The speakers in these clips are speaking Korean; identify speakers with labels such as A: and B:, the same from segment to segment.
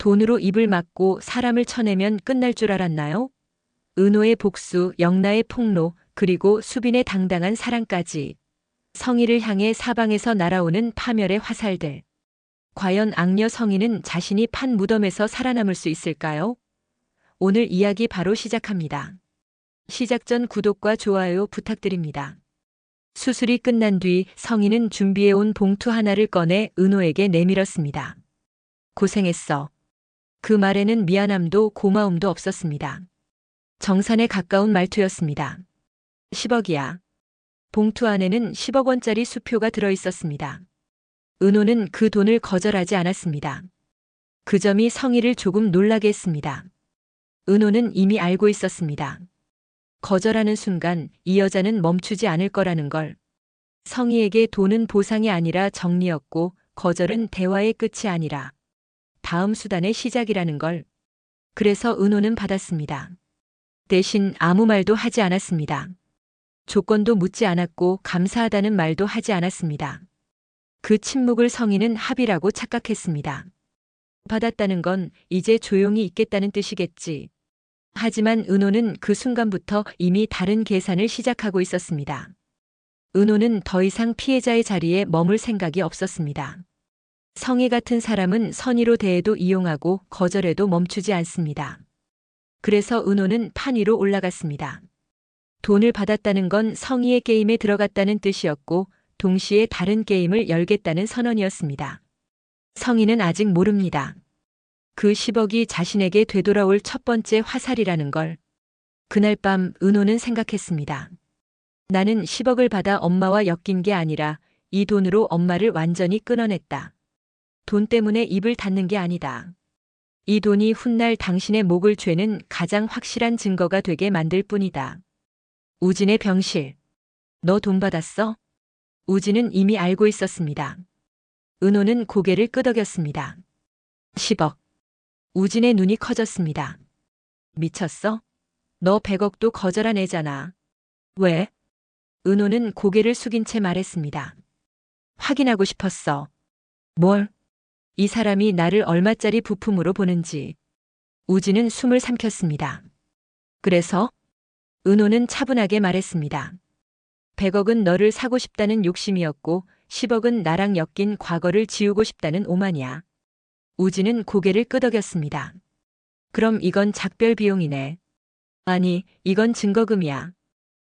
A: 돈으로 입을 막고 사람을 쳐내면 끝날 줄 알았나요? 은호의 복수, 영나의 폭로, 그리고 수빈의 당당한 사랑까지. 성희를 향해 사방에서 날아오는 파멸의 화살들. 과연 악녀 성희는 자신이 판 무덤에서 살아남을 수 있을까요? 오늘 이야기 바로 시작합니다. 시작 전 구독과 좋아요 부탁드립니다. 수술이 끝난 뒤 성희는 준비해온 봉투 하나를 꺼내 은호에게 내밀었습니다. 고생했어. 그 말에는 미안함도 고마움도 없었습니다. 정산에 가까운 말투였습니다. 10억이야. 봉투 안에는 10억 원짜리 수표가 들어있었습니다. 은호는 그 돈을 거절하지 않았습니다. 그 점이 성희를 조금 놀라게 했습니다. 은호는 이미 알고 있었습니다. 거절하는 순간 이 여자는 멈추지 않을 거라는 걸. 성희에게 돈은 보상이 아니라 정리였고 거절은 대화의 끝이 아니라 다음 수단의 시작이라는 걸. 그래서 은호는 받았습니다. 대신 아무 말도 하지 않았습니다. 조건도 묻지 않았고 감사하다는 말도 하지 않았습니다. 그 침묵을 성희는 합의라고 착각했습니다. 받았다는 건 이제 조용히 있겠다는 뜻이겠지. 하지만 은호는 그 순간부터 이미 다른 계산을 시작하고 있었습니다. 은호는 더 이상 피해자의 자리에 머물 생각이 없었습니다. 성희 같은 사람은 선의로 대해도 이용하고 거절해도 멈추지 않습니다. 그래서 은호는 판 위로 올라갔습니다. 돈을 받았다는 건 성희의 게임에 들어갔다는 뜻이었고 동시에 다른 게임을 열겠다는 선언이었습니다. 성희는 아직 모릅니다. 그 10억이 자신에게 되돌아올 첫 번째 화살이라는 걸. 그날 밤 은호는 생각했습니다. 나는 10억을 받아 엄마와 엮인 게 아니라 이 돈으로 엄마를 완전히 끊어냈다. 돈 때문에 입을 닫는 게 아니다. 이 돈이 훗날 당신의 목을 죄는 가장 확실한 증거가 되게 만들 뿐이다. 우진의 병실. 너 돈 받았어? 우진은 이미 알고 있었습니다. 은호는 고개를 끄덕였습니다. 10억. 우진의 눈이 커졌습니다. 미쳤어? 너 100억도 거절한 애잖아. 왜? 은호는 고개를 숙인 채 말했습니다. 확인하고 싶었어. 뭘? 이 사람이 나를 얼마짜리 부품으로 보는지. 우진은 숨을 삼켰습니다. 그래서? 은호는 차분하게 말했습니다. 100억은 너를 사고 싶다는 욕심이었고 10억은 나랑 엮인 과거를 지우고 싶다는 오만이야. 우진은 고개를 끄덕였습니다. 그럼 이건 작별 비용이네. 아니, 이건 증거금이야.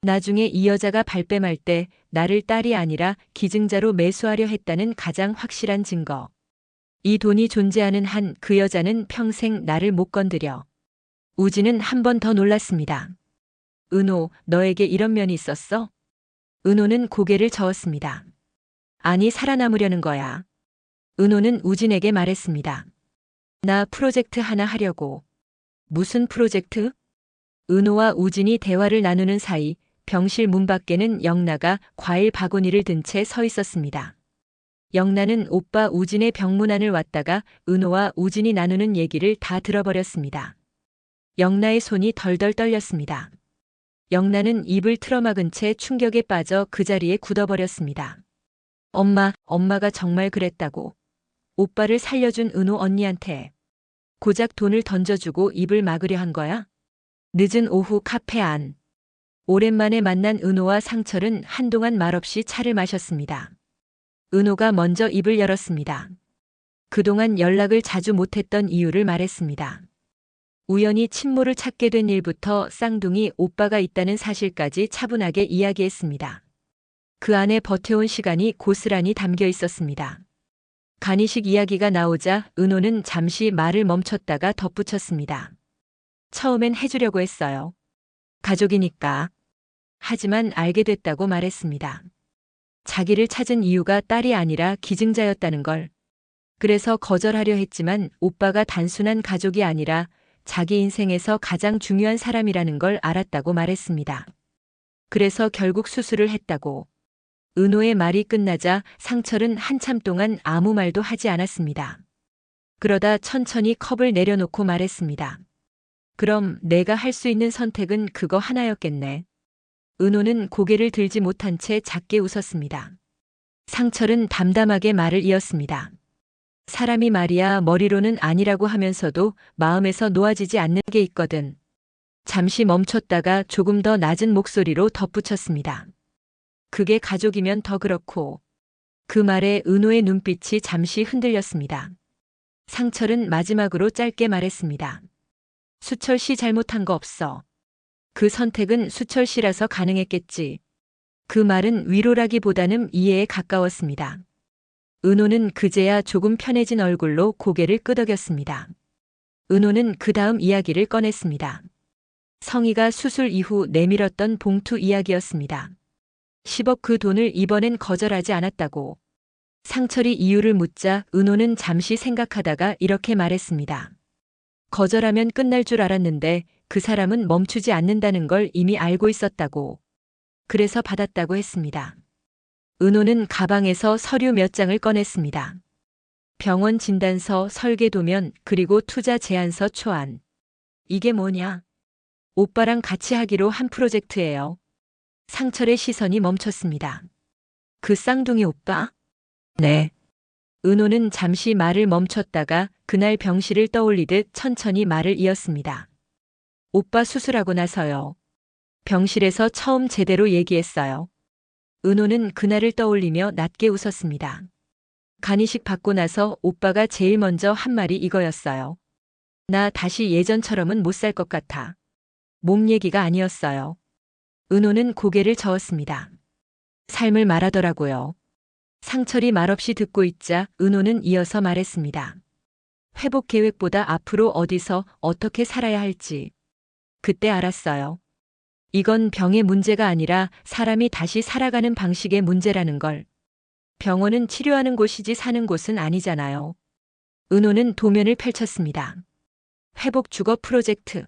A: 나중에 이 여자가 발뺌할 때 나를 딸이 아니라 기증자로 매수하려 했다는 가장 확실한 증거. 이 돈이 존재하는 한 그 여자는 평생 나를 못 건드려. 우진은 한 번 더 놀랐습니다. 은호, 너에게 이런 면이 있었어? 은호는 고개를 저었습니다. 아니, 살아남으려는 거야. 은호는 우진에게 말했습니다. 나 프로젝트 하나 하려고. 무슨 프로젝트? 은호와 우진이 대화를 나누는 사이 병실 문 밖에는 영나가 과일 바구니를 든 채 서 있었습니다. 영나는 오빠 우진의 병문안을 왔다가 은호와 우진이 나누는 얘기를 다 들어버렸습니다. 영나의 손이 덜덜 떨렸습니다. 영나는 입을 틀어막은 채 충격에 빠져 그 자리에 굳어버렸습니다. 엄마가 정말 그랬다고. 오빠를 살려준 은호 언니한테 고작 돈을 던져주고 입을 막으려 한 거야? 늦은 오후 카페 안. 오랜만에 만난 은호와 상철은 한동안 말없이 차를 마셨습니다. 은호가 먼저 입을 열었습니다. 그동안 연락을 자주 못했던 이유를 말했습니다. 우연히 친모를 찾게 된 일부터 쌍둥이 오빠가 있다는 사실까지 차분하게 이야기했습니다. 그 안에 버텨온 시간이 고스란히 담겨 있었습니다. 간이식 이야기가 나오자 은호는 잠시 말을 멈췄다가 덧붙였습니다. 처음엔 해주려고 했어요. 가족이니까. 하지만 알게 됐다고 말했습니다. 자기를 찾은 이유가 딸이 아니라 기증자였다는 걸. 그래서 거절하려 했지만 오빠가 단순한 가족이 아니라 자기 인생에서 가장 중요한 사람이라는 걸 알았다고 말했습니다. 그래서 결국 수술을 했다고. 은호의 말이 끝나자 상철은 한참 동안 아무 말도 하지 않았습니다. 그러다 천천히 컵을 내려놓고 말했습니다. 그럼 내가 할 수 있는 선택은 그거 하나였겠네. 은호는 고개를 들지 못한 채 작게 웃었습니다. 상철은 담담하게 말을 이었습니다. 사람이 말이야 머리로는 아니라고 하면서도 마음에서 놓아지지 않는 게 있거든. 잠시 멈췄다가 조금 더 낮은 목소리로 덧붙였습니다. 그게 가족이면 더 그렇고. 그 말에 은호의 눈빛이 잠시 흔들렸습니다. 상철은 마지막으로 짧게 말했습니다. 수철 씨 잘못한 거 없어. 그 선택은 수철 씨라서 가능했겠지. 그 말은 위로라기보다는 이해에 가까웠습니다. 은호는 그제야 조금 편해진 얼굴로 고개를 끄덕였습니다. 은호는 그 다음 이야기를 꺼냈습니다. 성희가 수술 이후 내밀었던 봉투 이야기였습니다. 10억 그 돈을 이번엔 거절하지 않았다고. 상철이 이유를 묻자 은호는 잠시 생각하다가 이렇게 말했습니다. 거절하면 끝날 줄 알았는데 그 사람은 멈추지 않는다는 걸 이미 알고 있었다고. 그래서 받았다고 했습니다. 은호는 가방에서 서류 몇 장을 꺼냈습니다. 병원 진단서, 설계도면, 그리고 투자 제안서 초안. 이게 뭐냐? 오빠랑 같이 하기로 한 프로젝트예요. 상철의 시선이 멈췄습니다. 그 쌍둥이 오빠? 네. 은호는 잠시 말을 멈췄다가 그날 병실을 떠올리듯 천천히 말을 이었습니다. 오빠 수술하고 나서요. 병실에서 처음 제대로 얘기했어요. 은호는 그날을 떠올리며 낮게 웃었습니다. 간이식 받고 나서 오빠가 제일 먼저 한 말이 이거였어요. 나 다시 예전처럼은 못 살 것 같아. 몸 얘기가 아니었어요. 은호는 고개를 저었습니다. 삶을 말하더라고요. 상철이 말없이 듣고 있자 은호는 이어서 말했습니다. 회복 계획보다 앞으로 어디서 어떻게 살아야 할지. 그때 알았어요. 이건 병의 문제가 아니라 사람이 다시 살아가는 방식의 문제라는 걸. 병원은 치료하는 곳이지 사는 곳은 아니잖아요. 은호는 도면을 펼쳤습니다. 회복 주거 프로젝트.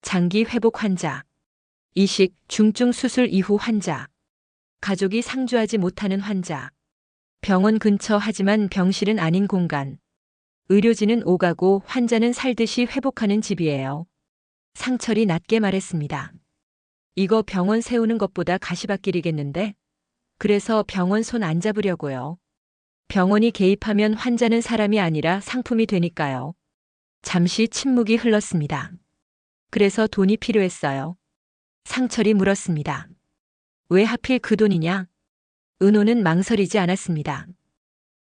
A: 장기 회복 환자. 이식, 중증 수술 이후 환자. 가족이 상주하지 못하는 환자. 병원 근처 하지만 병실은 아닌 공간. 의료진은 오가고 환자는 살듯이 회복하는 집이에요. 상철이 낮게 말했습니다. 이거 병원 세우는 것보다 가시밭길이겠는데? 그래서 병원 손 안 잡으려고요. 병원이 개입하면 환자는 사람이 아니라 상품이 되니까요. 잠시 침묵이 흘렀습니다. 그래서 돈이 필요했어요. 상철이 물었습니다. 왜 하필 그 돈이냐? 은호는 망설이지 않았습니다.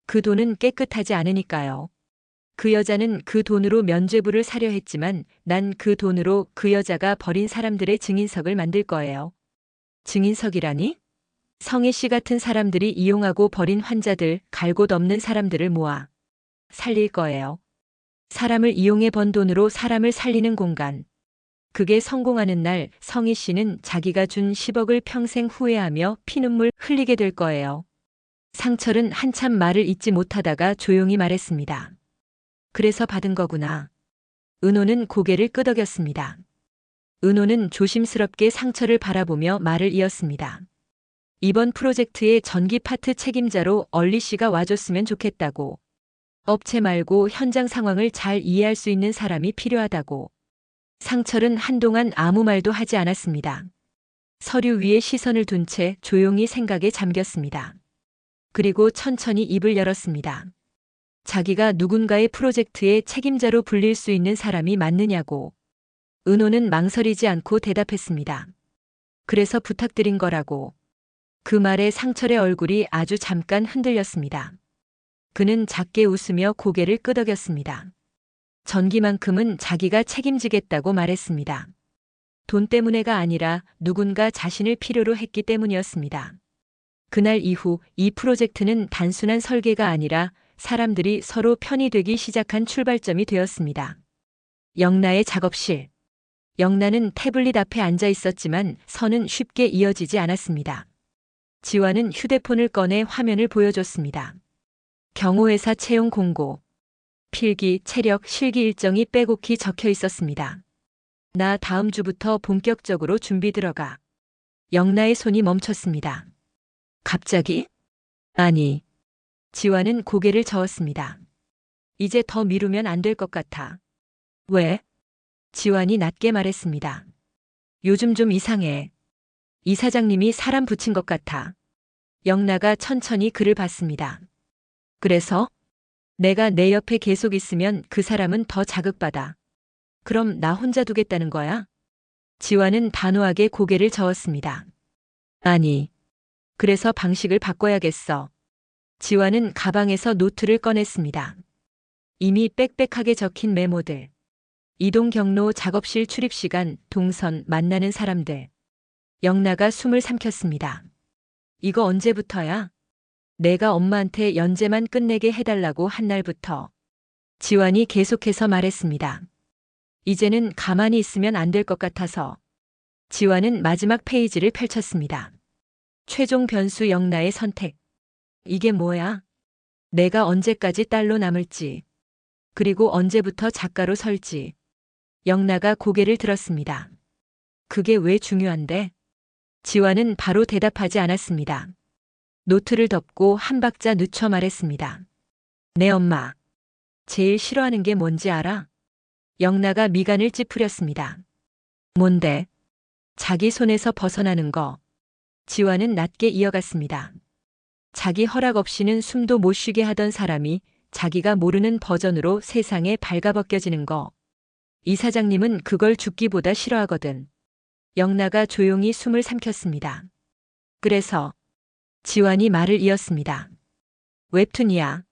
A: 그 돈은 깨끗하지 않으니까요. 그 여자는 그 돈으로 면죄부를 사려 했지만 난 그 돈으로 그 여자가 버린 사람들의 증인석을 만들 거예요. 증인석이라니? 성희 씨 같은 사람들이 이용하고 버린 환자들, 갈 곳 없는 사람들을 모아 살릴 거예요. 사람을 이용해 번 돈으로 사람을 살리는 공간. 그게 성공하는 날 성희 씨는 자기가 준 10억을 평생 후회하며 피눈물 흘리게 될 거예요. 상철은 한참 말을 잇지 못하다가 조용히 말했습니다. 그래서 받은 거구나. 은호는 고개를 끄덕였습니다. 은호는 조심스럽게 상철을 바라보며 말을 이었습니다. 이번 프로젝트의 전기 파트 책임자로 얼리 씨가 와줬으면 좋겠다고. 업체 말고 현장 상황을 잘 이해할 수 있는 사람이 필요하다고. 상철은 한동안 아무 말도 하지 않았습니다. 서류 위에 시선을 둔 채 조용히 생각에 잠겼습니다. 그리고 천천히 입을 열었습니다. 자기가 누군가의 프로젝트의 책임자로 불릴 수 있는 사람이 맞느냐고. 은호는 망설이지 않고 대답했습니다. 그래서 부탁드린 거라고. 그 말에 상철의 얼굴이 아주 잠깐 흔들렸습니다. 그는 작게 웃으며 고개를 끄덕였습니다. 전기만큼은 자기가 책임지겠다고 말했습니다. 돈 때문에가 아니라 누군가 자신을 필요로 했기 때문이었습니다. 그날 이후 이 프로젝트는 단순한 설계가 아니라 사람들이 서로 편이 되기 시작한 출발점이 되었습니다. 영나의 작업실. 영나는 태블릿 앞에 앉아 있었지만 선은 쉽게 이어지지 않았습니다. 지화는 휴대폰을 꺼내 화면을 보여줬습니다. 경호회사 채용 공고. 필기, 체력, 실기 일정이 빼곡히 적혀 있었습니다. 나 다음 주부터 본격적으로 준비 들어가. 영나의 손이 멈췄습니다. 갑자기? 아니. 지화는 고개를 저었습니다. 이제 더 미루면 안 될 것 같아. 왜? 지환이 낮게 말했습니다. 요즘 좀 이상해. 이 사장님이 사람 붙인 것 같아. 영나가 천천히 그를 봤습니다. 그래서? 내가 내 옆에 계속 있으면 그 사람은 더 자극받아. 그럼 나 혼자 두겠다는 거야? 지화는 단호하게 고개를 저었습니다. 아니, 그래서 방식을 바꿔야겠어. 지화는 가방에서 노트를 꺼냈습니다. 이미 빽빽하게 적힌 메모들. 이동 경로, 작업실 출입 시간, 동선, 만나는 사람들. 영나가 숨을 삼켰습니다. 이거 언제부터야? 내가 엄마한테 연재만 끝내게 해달라고 한 날부터. 지환이 계속해서 말했습니다. 이제는 가만히 있으면 안 될 것 같아서. 지환은 마지막 페이지를 펼쳤습니다. 최종 변수 영나의 선택. 이게 뭐야? 내가 언제까지 딸로 남을지. 그리고 언제부터 작가로 설지. 영나가 고개를 들었습니다. 그게 왜 중요한데? 지환은 바로 대답하지 않았습니다. 노트를 덮고 한 박자 늦춰 말했습니다. 내 엄마. 제일 싫어하는 게 뭔지 알아? 영나가 미간을 찌푸렸습니다. 뭔데? 자기 손에서 벗어나는 거. 지환은 낮게 이어갔습니다. 자기 허락 없이는 숨도 못 쉬게 하던 사람이 자기가 모르는 버전으로 세상에 발가벗겨지는 거. 이 사장님은 그걸 죽기보다 싫어하거든. 영나가 조용히 숨을 삼켰습니다. 그래서 지환이 말을 이었습니다. 웹툰이야.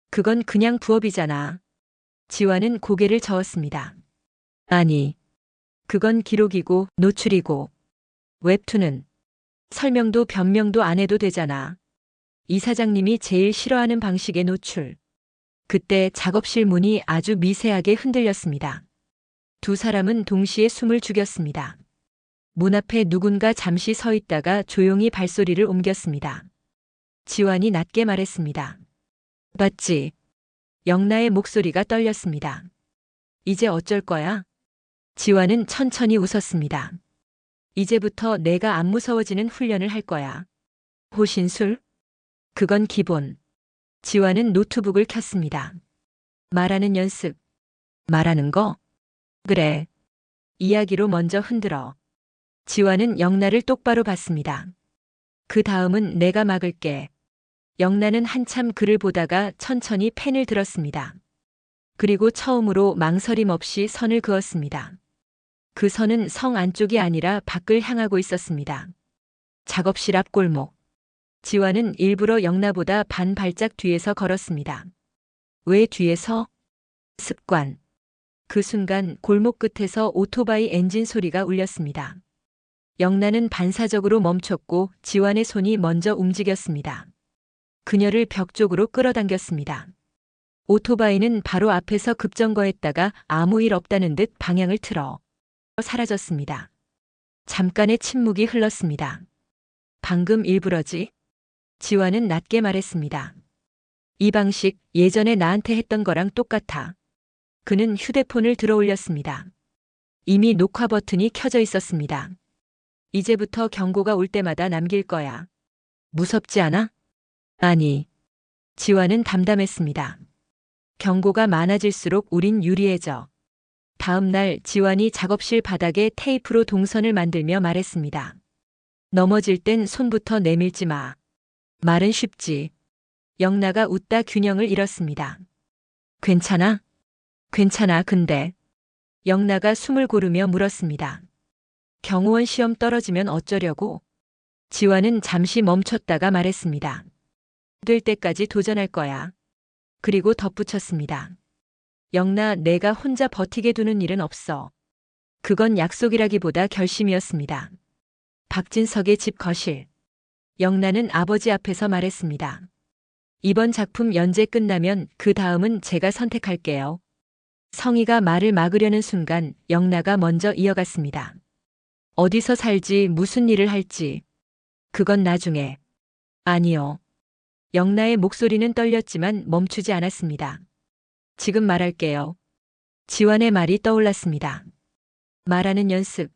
A: 그건 그냥 부업이잖아. 지환은 고개를 저었습니다. 아니, 그건 기록이고 노출이고. 웹툰은 설명도 변명도 안 해도 되잖아. 이 사장님이 제일 싫어하는 방식의 노출. 그때 작업실 문이 아주 미세하게 흔들렸습니다. 두 사람은 동시에 숨을 죽였습니다. 문 앞에 누군가 잠시 서 있다가 조용히 발소리를 옮겼습니다. 지환이 낮게 말했습니다. 봤지? 영나의 목소리가 떨렸습니다. 이제 어쩔 거야? 지환은 천천히 웃었습니다. 이제부터 내가 안 무서워지는 훈련을 할 거야. 호신술? 그건 기본. 지환은 노트북을 켰습니다. 말하는 연습. 말하는 거? 그래. 이야기로 먼저 흔들어. 지환은 영나를 똑바로 봤습니다. 그 다음은 내가 막을게. 영나는 한참 글을 보다가 천천히 펜을 들었습니다. 그리고 처음으로 망설임 없이 선을 그었습니다. 그 선은 성 안쪽이 아니라 밖을 향하고 있었습니다. 작업실 앞 골목. 지환은 일부러 영나보다 반 발짝 뒤에서 걸었습니다. 왜 뒤에서? 습관. 그 순간 골목 끝에서 오토바이 엔진 소리가 울렸습니다. 영나는 반사적으로 멈췄고 지환의 손이 먼저 움직였습니다. 그녀를 벽 쪽으로 끌어당겼습니다. 오토바이는 바로 앞에서 급정거했다가 아무 일 없다는 듯 방향을 틀어 사라졌습니다. 잠깐의 침묵이 흘렀습니다. 방금 일부러지? 지환은 낮게 말했습니다. 이 방식 예전에 나한테 했던 거랑 똑같아. 그는 휴대폰을 들어 올렸습니다. 이미 녹화 버튼이 켜져 있었습니다. 이제부터 경고가 올 때마다 남길 거야. 무섭지 않아? 아니. 지환은 담담했습니다. 경고가 많아질수록 우린 유리해져. 다음 날 지환이 작업실 바닥에 테이프로 동선을 만들며 말했습니다. 넘어질 땐 손부터 내밀지 마. 말은 쉽지. 영나가 웃다 균형을 잃었습니다. 괜찮아? 괜찮아, 근데. 영나가 숨을 고르며 물었습니다. 경호원 시험 떨어지면 어쩌려고? 지환은 잠시 멈췄다가 말했습니다. 될 때까지 도전할 거야. 그리고 덧붙였습니다. 영나, 내가 혼자 버티게 두는 일은 없어. 그건 약속이라기보다 결심이었습니다. 박진석의 집 거실. 영나는 아버지 앞에서 말했습니다. 이번 작품 연재 끝나면 그 다음은 제가 선택할게요. 성희가 말을 막으려는 순간 영나가 먼저 이어갔습니다. 어디서 살지, 무슨 일을 할지. 그건 나중에. 아니요. 영나의 목소리는 떨렸지만 멈추지 않았습니다. 지금 말할게요. 지환의 말이 떠올랐습니다. 말하는 연습.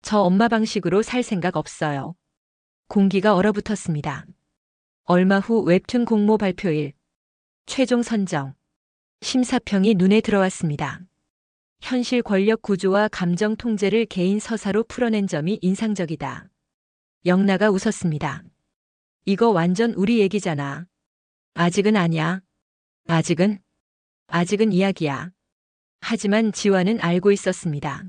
A: 저 엄마 방식으로 살 생각 없어요. 공기가 얼어붙었습니다. 얼마 후 웹툰 공모 발표일. 최종 선정. 심사평이 눈에 들어왔습니다. 현실 권력 구조와 감정 통제를 개인 서사로 풀어낸 점이 인상적이다. 영나가 웃었습니다. 이거 완전 우리 얘기잖아. 아직은 아니야. 아직은 이야기야. 하지만 지화는 알고 있었습니다.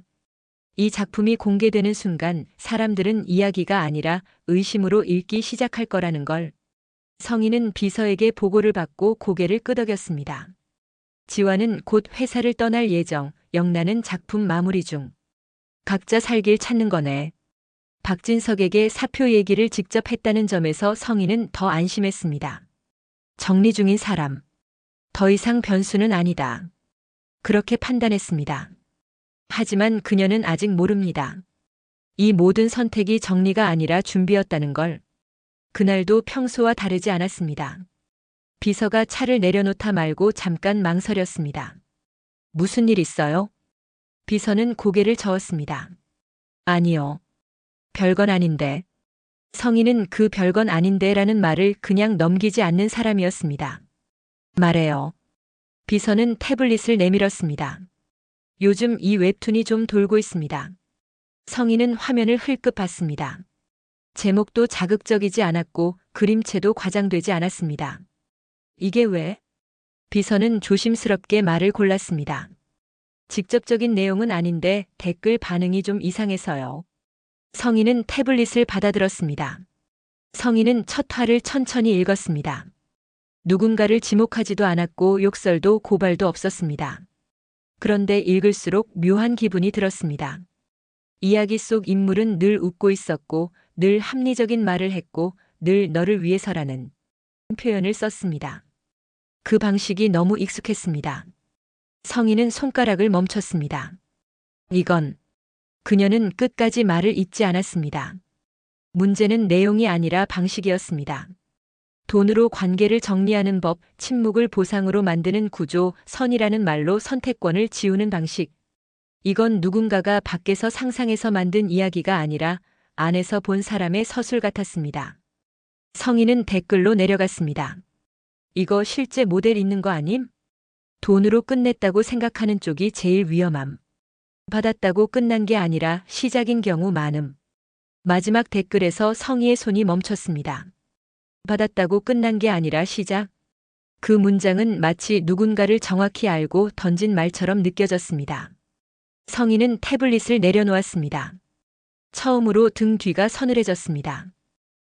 A: 이 작품이 공개되는 순간 사람들은 이야기가 아니라 의심으로 읽기 시작할 거라는 걸. 성인은 비서에게 보고를 받고 고개를 끄덕였습니다. 지화는 곧 회사를 떠날 예정, 영란은 작품 마무리 중. 각자 살 길 찾는 거네. 박진석에게 사표 얘기를 직접 했다는 점에서 성인은 더 안심했습니다. 정리 중인 사람. 더 이상 변수는 아니다. 그렇게 판단했습니다. 하지만 그녀는 아직 모릅니다. 이 모든 선택이 정리가 아니라 준비였다는 걸. 그날도 평소와 다르지 않았습니다. 비서가 차를 내려놓다 말고 잠깐 망설였습니다. 무슨 일 있어요? 비서는 고개를 저었습니다. 아니요. 별건 아닌데. 성인은 그 별건 아닌데라는 말을 그냥 넘기지 않는 사람이었습니다. 말해요. 비서는 태블릿을 내밀었습니다. 요즘 이 웹툰이 좀 돌고 있습니다. 성인은 화면을 흘끗 봤습니다. 제목도 자극적이지 않았고 그림체도 과장되지 않았습니다. 이게 왜? 비서는 조심스럽게 말을 골랐습니다. 직접적인 내용은 아닌데 댓글 반응이 좀 이상해서요. 성인은 태블릿을 받아들었습니다. 성인은 첫 화를 천천히 읽었습니다. 누군가를 지목하지도 않았고 욕설도 고발도 없었습니다. 그런데 읽을수록 묘한 기분이 들었습니다. 이야기 속 인물은 늘 웃고 있었고 늘 합리적인 말을 했고 늘 너를 위해서라는 표현을 썼습니다. 그 방식이 너무 익숙했습니다. 성인은 손가락을 멈췄습니다. 그녀는 끝까지 말을 잇지 않았습니다. 문제는 내용이 아니라 방식이었습니다. 돈으로 관계를 정리하는 법, 침묵을 보상으로 만드는 구조, 선이라는 말로 선택권을 지우는 방식. 이건 누군가가 밖에서 상상해서 만든 이야기가 아니라 안에서 본 사람의 서술 같았습니다. 성인은 댓글로 내려갔습니다. 이거 실제 모델 있는 거 아님? 돈으로 끝냈다고 생각하는 쪽이 제일 위험함. 받았다고 끝난 게 아니라 시작인 경우 많음. 마지막 댓글에서 성희의 손이 멈췄습니다. 받았다고 끝난 게 아니라 시작. 그 문장은 마치 누군가를 정확히 알고 던진 말처럼 느껴졌습니다. 성인은 태블릿을 내려놓았습니다. 처음으로 등 뒤가 서늘해졌습니다.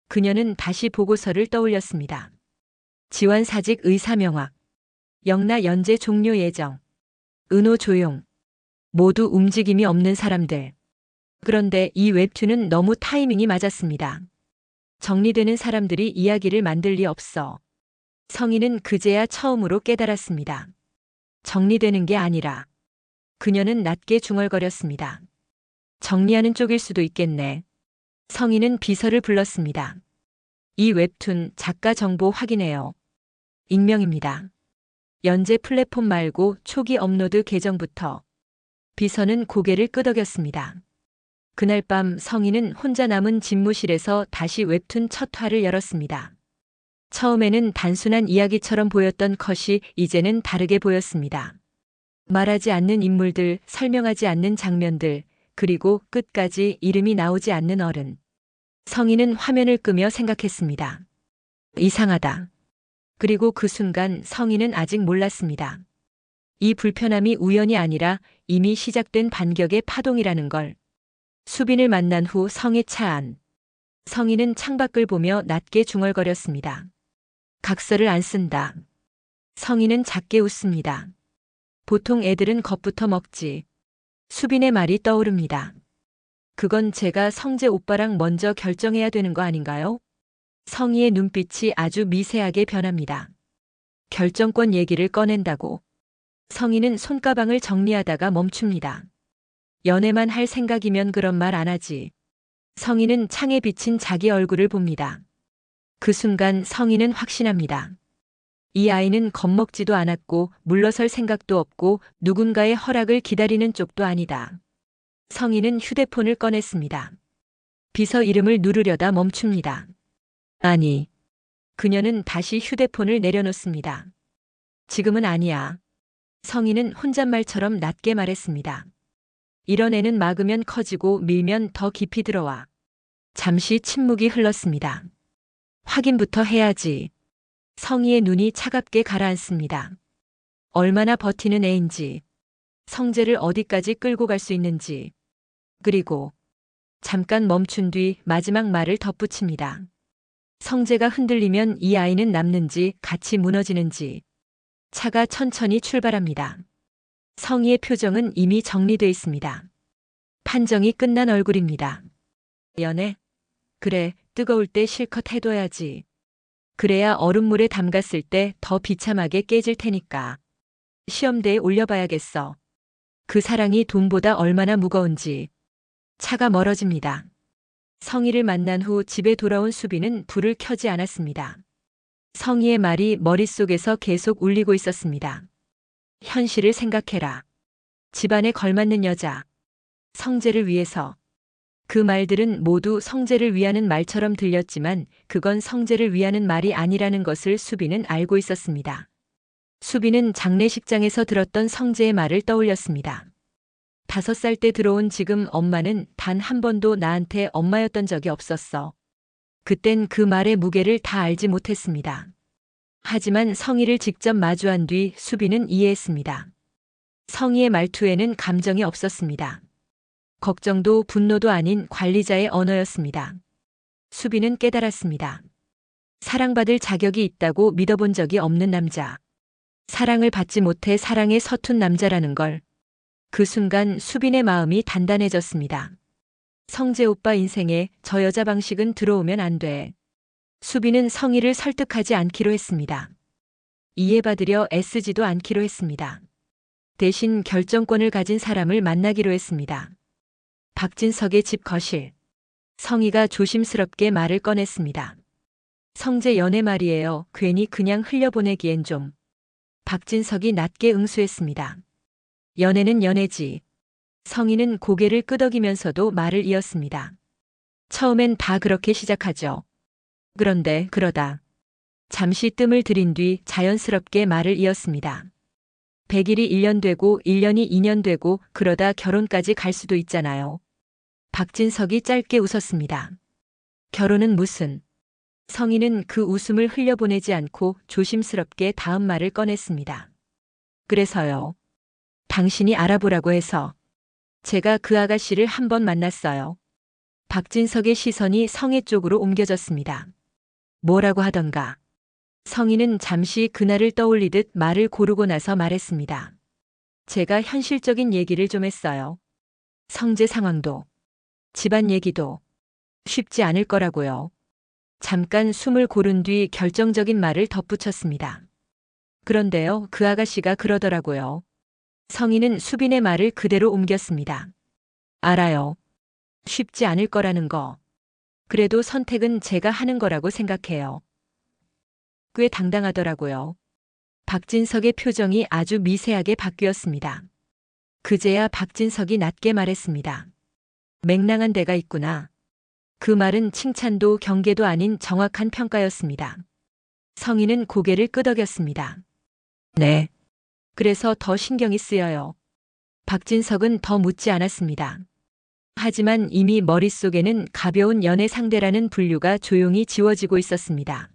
A: 그녀는 다시 보고서를 떠올렸습니다. 지환사직 의사명확. 영나 연재 종료 예정. 은호 조용. 모두 움직임이 없는 사람들. 그런데 이 웹툰은 너무 타이밍이 맞았습니다. 정리되는 사람들이 이야기를 만들 리 없어. 성인은 그제야 처음으로 깨달았습니다. 정리되는 게 아니라. 그녀는 낮게 중얼거렸습니다. 정리하는 쪽일 수도 있겠네. 성인은 비서를 불렀습니다. 이 웹툰 작가 정보 확인해요. 익명입니다. 연재 플랫폼 말고 초기 업로드 계정부터. 비서는 고개를 끄덕였습니다. 그날 밤 성인은 혼자 남은 집무실에서 다시 웹툰 첫 화를 열었습니다. 처음에는 단순한 이야기처럼 보였던 컷이 이제는 다르게 보였습니다. 말하지 않는 인물들, 설명하지 않는 장면들, 그리고 끝까지 이름이 나오지 않는 어른. 성인은 화면을 끄며 생각했습니다. 이상하다. 그리고 그 순간 성인은 아직 몰랐습니다. 이 불편함이 우연이 아니라 이미 시작된 반격의 파동이라는 걸. 수빈을 만난 후 성의 차 안. 성인은 창밖을 보며 낮게 중얼거렸습니다. 각서를 안 쓴다. 성인은 작게 웃습니다. 보통 애들은 겁부터 먹지. 수빈의 말이 떠오릅니다. 그건 제가 성재 오빠랑 먼저 결정해야 되는 거 아닌가요? 성희의 눈빛이 아주 미세하게 변합니다. 결정권 얘기를 꺼낸다고. 성희는 손가방을 정리하다가 멈춥니다. 연애만 할 생각이면 그런 말 안 하지. 성희는 창에 비친 자기 얼굴을 봅니다. 그 순간 성희는 확신합니다. 이 아이는 겁먹지도 않았고 물러설 생각도 없고 누군가의 허락을 기다리는 쪽도 아니다. 성희는 휴대폰을 꺼냈습니다. 비서 이름을 누르려다 멈춥니다. 아니. 그녀는 다시 휴대폰을 내려놓습니다. 지금은 아니야. 성희는 혼잣말처럼 낮게 말했습니다. 이런 애는 막으면 커지고 밀면 더 깊이 들어와. 잠시 침묵이 흘렀습니다. 확인부터 해야지. 성희의 눈이 차갑게 가라앉습니다. 얼마나 버티는 애인지, 성재를 어디까지 끌고 갈 수 있는지, 그리고 잠깐 멈춘 뒤 마지막 말을 덧붙입니다. 성재가 흔들리면 이 아이는 남는지 같이 무너지는지. 차가 천천히 출발합니다. 성희의 표정은 이미 정리돼 있습니다. 판정이 끝난 얼굴입니다. 연애? 그래, 뜨거울 때 실컷 해둬야지. 그래야 얼음물에 담갔을 때 더 비참하게 깨질 테니까. 시험대에 올려봐야겠어. 그 사랑이 돈보다 얼마나 무거운지. 차가 멀어집니다. 성희를 만난 후 집에 돌아온 수빈은 불을 켜지 않았습니다. 성희의 말이 머릿속에서 계속 울리고 있었습니다. 현실을 생각해라. 집안에 걸맞는 여자. 성재를 위해서. 그 말들은 모두 성재를 위하는 말처럼 들렸지만 그건 성재를 위하는 말이 아니라는 것을 수빈은 알고 있었습니다. 수빈은 장례식장에서 들었던 성재의 말을 떠올렸습니다. 5살 때 들어온 지금 엄마는 단 한 번도 나한테 엄마였던 적이 없었어. 그땐 그 말의 무게를 다 알지 못했습니다. 하지만 성희를 직접 마주한 뒤 수빈은 이해했습니다. 성희의 말투에는 감정이 없었습니다. 걱정도 분노도 아닌 관리자의 언어였습니다. 수빈은 깨달았습니다. 사랑받을 자격이 있다고 믿어본 적이 없는 남자. 사랑을 받지 못해 사랑에 서툰 남자라는 걸. 그 순간 수빈의 마음이 단단해졌습니다. 성재 오빠 인생에 저 여자 방식은 들어오면 안 돼. 수빈은 성희를 설득하지 않기로 했습니다. 이해받으려 애쓰지도 않기로 했습니다. 대신 결정권을 가진 사람을 만나기로 했습니다. 박진석의 집 거실. 성희가 조심스럽게 말을 꺼냈습니다. 성재 연애 말이에요. 괜히 그냥 흘려보내기엔 좀. 박진석이 낮게 응수했습니다. 연애는 연애지. 성희는 고개를 끄덕이면서도 말을 이었습니다. 처음엔 다 그렇게 시작하죠. 그런데 그러다 잠시 뜸을 들인 뒤 자연스럽게 말을 이었습니다. 100일이 1년 되고 1년이 2년 되고 그러다 결혼까지 갈 수도 있잖아요. 박진석이 짧게 웃었습니다. 결혼은 무슨. 성희는 그 웃음을 흘려보내지 않고 조심스럽게 다음 말을 꺼냈습니다. 그래서요. 당신이 알아보라고 해서 제가 그 아가씨를 한번 만났어요. 박진석의 시선이 성희 쪽으로 옮겨졌습니다. 뭐라고 하던가. 성희는 잠시 그날을 떠올리듯 말을 고르고 나서 말했습니다. 제가 현실적인 얘기를 좀 했어요. 성재 상황도, 집안 얘기도 쉽지 않을 거라고요. 잠깐 숨을 고른 뒤 결정적인 말을 덧붙였습니다. 그런데요, 그 아가씨가 그러더라고요. 성희는 수빈의 말을 그대로 옮겼습니다. 알아요. 쉽지 않을 거라는 거. 그래도 선택은 제가 하는 거라고 생각해요. 꽤 당당하더라고요. 박진석의 표정이 아주 미세하게 바뀌었습니다. 그제야 박진석이 낮게 말했습니다. 맹랑한 데가 있구나. 그 말은 칭찬도 경계도 아닌 정확한 평가였습니다. 성희는 고개를 끄덕였습니다. 네. 그래서 더 신경이 쓰여요. 박진석은 더 묻지 않았습니다. 하지만 이미 머릿속에는 가벼운 연애 상대라는 분류가 조용히 지워지고 있었습니다.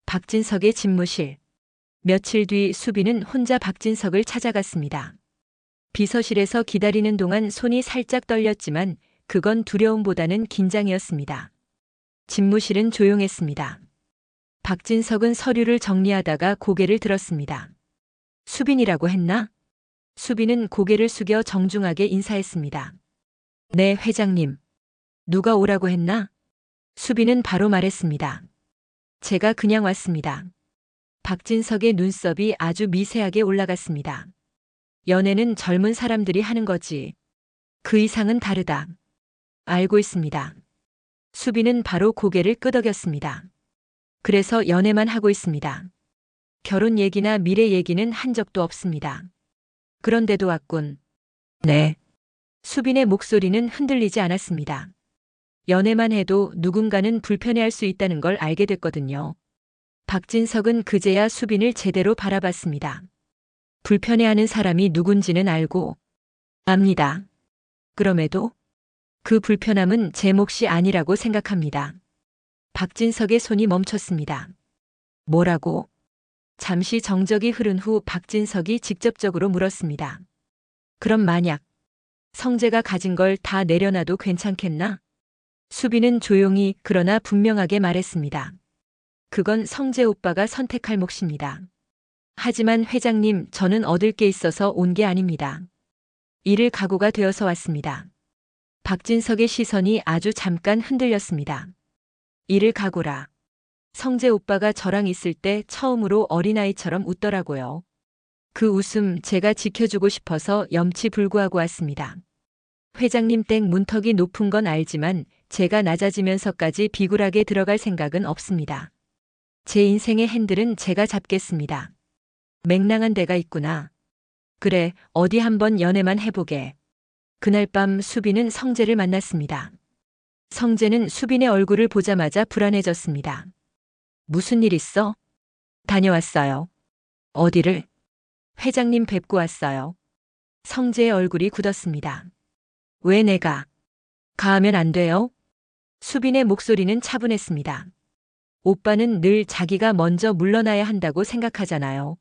A: 박진석의 집무실. 며칠 뒤 수빈은 혼자 박진석을 찾아갔습니다. 비서실에서 기다리는 동안 손이 살짝 떨렸지만 그건 두려움보다는 긴장이었습니다. 집무실은 조용했습니다. 박진석은 서류를 정리하다가 고개를 들었습니다. 수빈이라고 했나? 수빈은 고개를 숙여 정중하게 인사했습니다. 네, 회장님. 누가 오라고 했나? 수빈은 바로 말했습니다. 제가 그냥 왔습니다. 박진석의 눈썹이 아주 미세하게 올라갔습니다. 연애는 젊은 사람들이 하는 거지. 그 이상은 다르다. 알고 있습니다. 수빈은 바로 고개를 끄덕였습니다. 그래서 연애만 하고 있습니다. 결혼 얘기나 미래 얘기는 한 적도 없습니다. 그런데도 왔군. 네. 수빈의 목소리는 흔들리지 않았습니다. 연애만 해도 누군가는 불편해할 수 있다는 걸 알게 됐거든요. 박진석은 그제야 수빈을 제대로 바라봤습니다. 불편해하는 사람이 누군지는 알고 압니다. 그럼에도 그 불편함은 제 몫이 아니라고 생각합니다. 박진석의 손이 멈췄습니다. 뭐라고? 잠시 정적이 흐른 후 박진석이 직접적으로 물었습니다. 그럼 만약 성재가 가진 걸 다 내려놔도 괜찮겠나? 수빈은 조용히 그러나 분명하게 말했습니다. 그건 성재 오빠가 선택할 몫입니다. 하지만 회장님, 저는 얻을 게 있어서 온 게 아닙니다. 잃을 각오가 되어서 왔습니다. 박진석의 시선이 아주 잠깐 흔들렸습니다. 잃을 각오라. 성재 오빠가 저랑 있을 때 처음으로 어린아이처럼 웃더라고요. 그 웃음 제가 지켜주고 싶어서 염치불구하고 왔습니다. 회장님 땡 문턱이 높은 건 알지만 제가 낮아지면서까지 비굴하게 들어갈 생각은 없습니다. 제 인생의 핸들은 제가 잡겠습니다. 맹랑한 데가 있구나. 그래, 어디 한번 연애만 해보게. 그날 밤 수빈은 성재를 만났습니다. 성재는 수빈의 얼굴을 보자마자 불안해졌습니다. 무슨 일 있어? 다녀왔어요. 어디를? 회장님 뵙고 왔어요. 성재의 얼굴이 굳었습니다. 왜 내가? 가하면 안 돼요? 수빈의 목소리는 차분했습니다. 오빠는 늘 자기가 먼저 물러나야 한다고 생각하잖아요.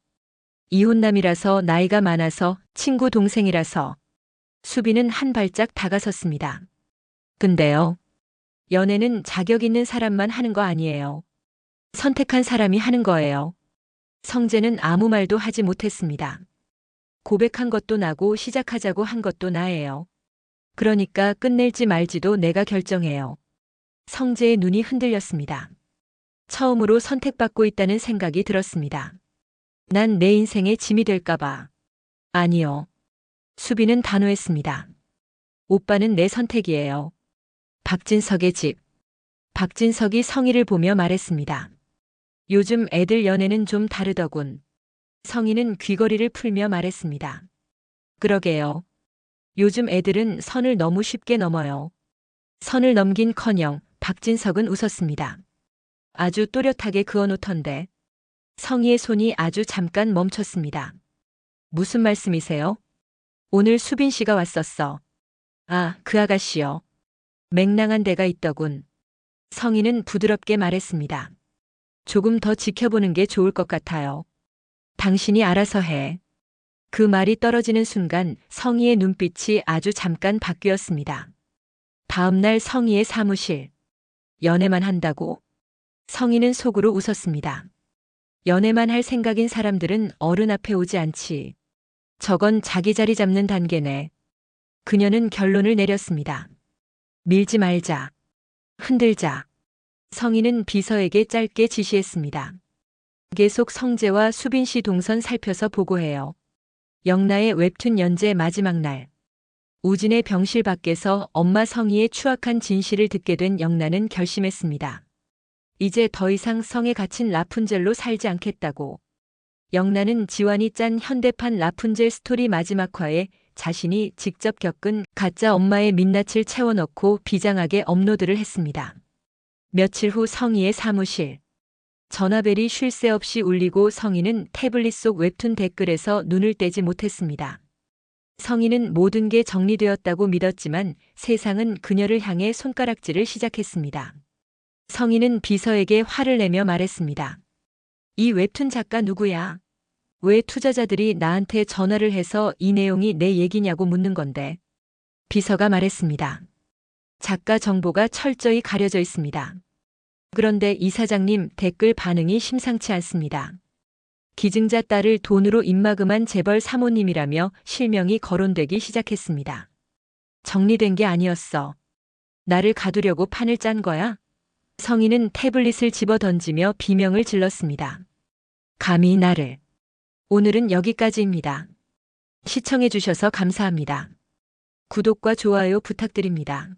A: 이혼남이라서, 나이가 많아서, 친구 동생이라서. 수빈은 한 발짝 다가섰습니다. 근데요. 연애는 자격 있는 사람만 하는 거 아니에요. 선택한 사람이 하는 거예요. 성재는 아무 말도 하지 못했습니다. 고백한 것도 나고 시작하자고 한 것도 나예요. 그러니까 끝낼지 말지도 내가 결정해요. 성재의 눈이 흔들렸습니다. 처음으로 선택받고 있다는 생각이 들었습니다. 난 내 인생의 짐이 될까봐. 아니요. 수빈은 단호했습니다. 오빠는 내 선택이에요. 박진석의 집. 박진석이 성희를 보며 말했습니다. 요즘 애들 연애는 좀 다르더군. 성희는 귀걸이를 풀며 말했습니다. 그러게요. 요즘 애들은 선을 너무 쉽게 넘어요. 선을 넘긴커녕 박진석은 웃었습니다. 아주 또렷하게 그어놓던데. 성희의 손이 아주 잠깐 멈췄습니다. 무슨 말씀이세요? 오늘 수빈 씨가 왔었어. 아, 그 아가씨요. 맹랑한 데가 있더군. 성희는 부드럽게 말했습니다. 조금 더 지켜보는 게 좋을 것 같아요. 당신이 알아서 해. 그 말이 떨어지는 순간 성희의 눈빛이 아주 잠깐 바뀌었습니다. 다음 날 성희의 사무실. 연애만 한다고? 성희는 속으로 웃었습니다. 연애만 할 생각인 사람들은 어른 앞에 오지 않지. 저건 자기 자리 잡는 단계네. 그녀는 결론을 내렸습니다. 밀지 말자. 흔들자. 성희는 비서에게 짧게 지시했습니다. 계속 성재와 수빈 씨 동선 살펴서 보고해요. 영나의 웹툰 연재 마지막 날. 우진의 병실 밖에서 엄마 성희의 추악한 진실을 듣게 된 영나는 결심했습니다. 이제 더 이상 성에 갇힌 라푼젤로 살지 않겠다고. 영나는 지완이 짠 현대판 라푼젤 스토리 마지막 화에 자신이 직접 겪은 가짜 엄마의 민낯을 채워넣고 비장하게 업로드를 했습니다. 며칠 후 성희의 사무실. 전화벨이 쉴 새 없이 울리고 성희는 태블릿 속 웹툰 댓글에서 눈을 떼지 못했습니다. 성희는 모든 게 정리되었다고 믿었지만 세상은 그녀를 향해 손가락질을 시작했습니다. 성희는 비서에게 화를 내며 말했습니다. 이 웹툰 작가 누구야? 왜 투자자들이 나한테 전화를 해서 이 내용이 내 얘기냐고 묻는 건데. 비서가 말했습니다. 작가 정보가 철저히 가려져 있습니다. 그런데 이사장님 댓글 반응이 심상치 않습니다. 기증자 딸을 돈으로 입막음한 재벌 사모님이라며 실명이 거론되기 시작했습니다. 정리된 게 아니었어. 나를 가두려고 판을 짠 거야? 성희는 태블릿을 집어 던지며 비명을 질렀습니다. 감히 나를. 오늘은 여기까지입니다. 시청해 주셔서 감사합니다. 구독과 좋아요 부탁드립니다.